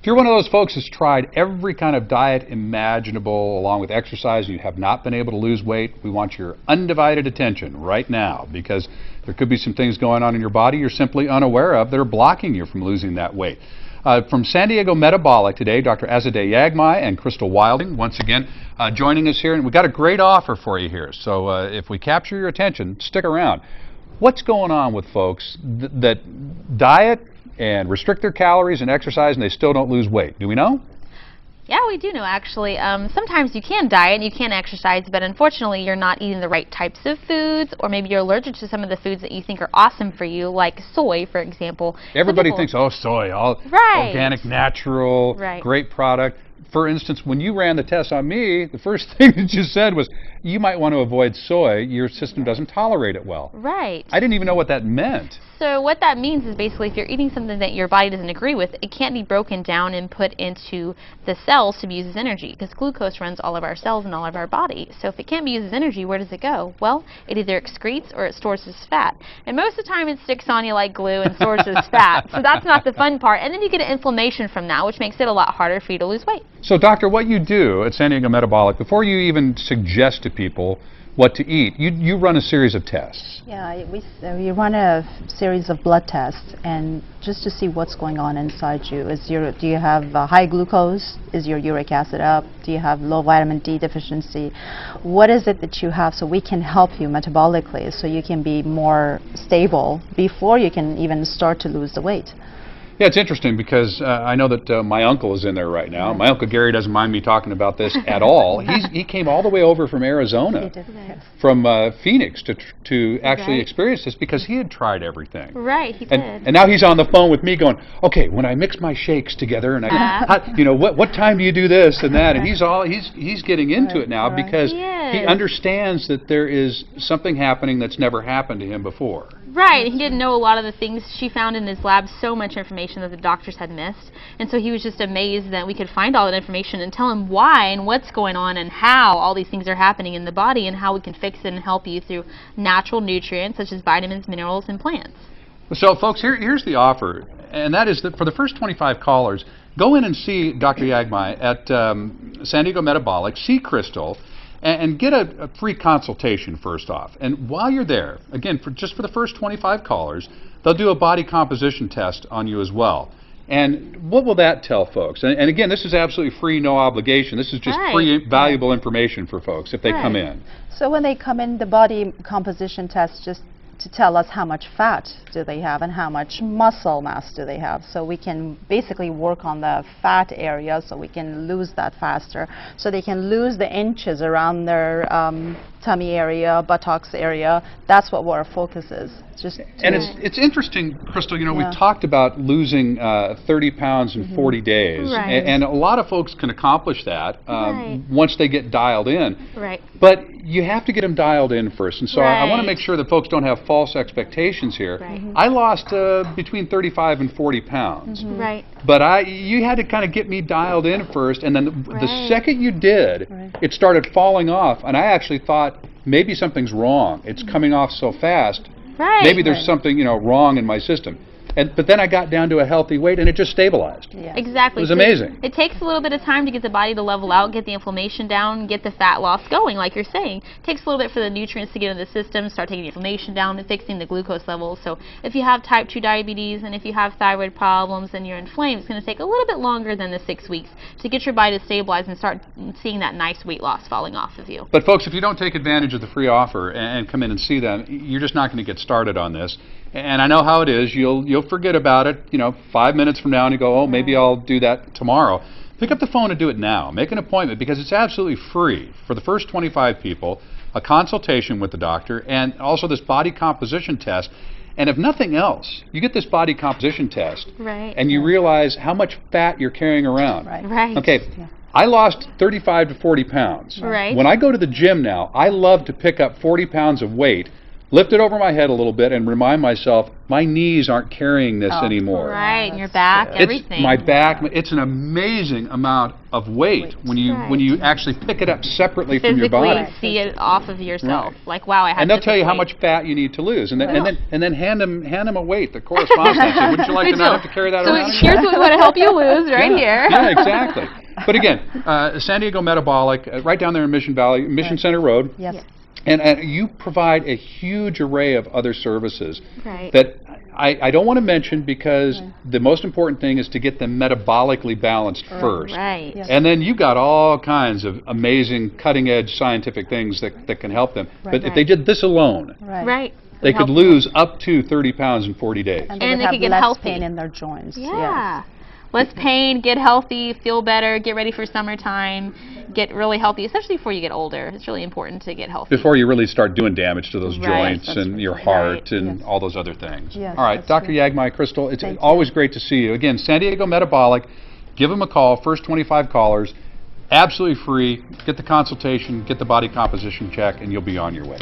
If you're one of those folks who's tried every kind of diet imaginable along with exercise and you have not been able to lose weight, we want your undivided attention right now, because there could be some things going on in your body you're simply unaware of that are blocking you from losing that weight. From San Diego Metabolic today, Dr. Azadeh Yaghmai and Crystal Wilding, once again joining us here. And we've got a great offer for you here. So if we capture your attention, stick around. What's going on with folks that diet and restrict their calories and exercise and they still don't lose weight? Do we know? Yeah, we do know, actually. Sometimes you can diet and you can exercise, but unfortunately you're not eating the right types of foods, or maybe you're allergic to some of the foods that you think are awesome for you, like soy, for example. Everybody thinks, oh, soy, all organic, natural, great product. For instance, when you ran the test on me, the first thing that you said was, you might want to avoid soy. Your system doesn't tolerate it well. Right. I didn't even know what that meant. So what that means is basically if you're eating something that your body doesn't agree with, it can't be broken down and put into the cells to be used as energy, because glucose runs all of our cells and all of our body. So if it can't be used as energy, where does it go? Well, it either excretes or it stores as fat. And most of the time it sticks on you like glue and stores as fat. So that's not the fun part. And then you get inflammation from that, which makes it a lot harder for you to lose weight. So doctor, what you do at San Diego Metabolic, before you even suggest to people what to eat, you run a series of tests. Yeah, we run a series of blood tests, and just to see what's going on inside you. Do you have high glucose? Is your uric acid up? Do you have low vitamin D deficiency? What is it that you have, so we can help you metabolically so you can be more stable before you can even start to lose the weight? Yeah, it's interesting because I know that my uncle is in there right now. My Uncle Gary doesn't mind me talking about this at all. He came all the way over from Arizona, from Phoenix to actually experience this, because he had tried everything. Right, he did. And now he's on the phone with me going, okay, when I mix my shakes together, and what time do you do this and that? And he's getting into it now because he understands that there is something happening that's never happened to him before. Right, he didn't know a lot of the things she found in his lab, so much information that the doctors had missed. And so he was just amazed that we could find all that information and tell him why and what's going on and how all these things are happening in the body and how we can fix it and help you through natural nutrients such as vitamins, minerals, and plants. So folks, here's the offer, and that is that for the first 25 callers, go in and see Dr. Yaghmai at San Diego Metabolic, see Crystal, and get a free consultation first off. And while you're there, again, just for the first 25 callers, they'll do a body composition test on you as well. And what will that tell folks? And again, this is absolutely free, no obligation. This is just free, valuable information for folks if they come in. So when they come in, the body composition test just to tell us how much fat do they have and how much muscle mass do they have, so we can basically work on the fat area so we can lose that faster, so they can lose the inches around their tummy area, buttocks area. That's what our focus is. And it's interesting, Crystal, we talked about losing 30 pounds in 40 days, and a lot of folks can accomplish that once they get dialed in. But you have to get them dialed in first, and so I want to make sure that folks don't have false expectations here. I lost between 35 and 40 pounds. But you had to kind of get me dialed in first, and then the second you did, it started falling off, and I actually thought maybe something's wrong. It's coming off so fast. Maybe there's something, wrong in my system. But then I got down to a healthy weight, and it just stabilized. Exactly. It was amazing. It takes a little bit of time to get the body to level out, get the inflammation down, get the fat loss going, like you're saying. It takes a little bit for the nutrients to get into the system, start taking the inflammation down and fixing the glucose levels. So if you have type 2 diabetes and if you have thyroid problems and you're inflamed, it's going to take a little bit longer than the 6 weeks to get your body to stabilize and start seeing that nice weight loss falling off of you. But folks, if you don't take advantage of the free offer and come in and see them, you're just not going to get started on this. And I know how it is. You'll forget about it, 5 minutes from now, and you go, oh, maybe I'll do that tomorrow. Pick up the phone and do it now. Make an appointment, because it's absolutely free for the first 25 people, a consultation with the doctor, and also this body composition test. And if nothing else, you get this body composition test, and you realize how much fat you're carrying around. Okay. I lost 35 to 40 pounds. When I go to the gym now, I love to pick up 40 pounds of weight, lift it over my head a little bit and remind myself my knees aren't carrying this anymore. Right, and your back, everything. My back, it's an amazing amount of weight when you actually pick it up separately from your body. Physically see it off of yourself. Like, wow, I have. And they'll tell you how much fat you need to lose, and then hand them a weight that corresponds to that. Say, wouldn't you like to not have to carry that around? So here's what we want to help you lose right here. Yeah, exactly. But again, San Diego Metabolic, right down there in Mission Valley, Mission Center Road. Yes. And you provide a huge array of other services that I don't want to mention because the most important thing is to get them metabolically balanced first. Right. Yes. And then you've got all kinds of amazing cutting-edge scientific things that can help them. But if they did this alone, they could lose up to 30 pounds in 40 days. And they could get less pain in their joints. Yeah. Less pain, get healthy, feel better, get ready for summertime, get really healthy, especially before you get older. It's really important to get healthy. Before you really start doing damage to those joints and your heart and all those other things. Yes, all right, Dr. Yaghmai, Crystal, it's always great to see you. Again, San Diego Metabolic, give them a call, first 25 callers, absolutely free. Get the consultation, get the body composition check, and you'll be on your way.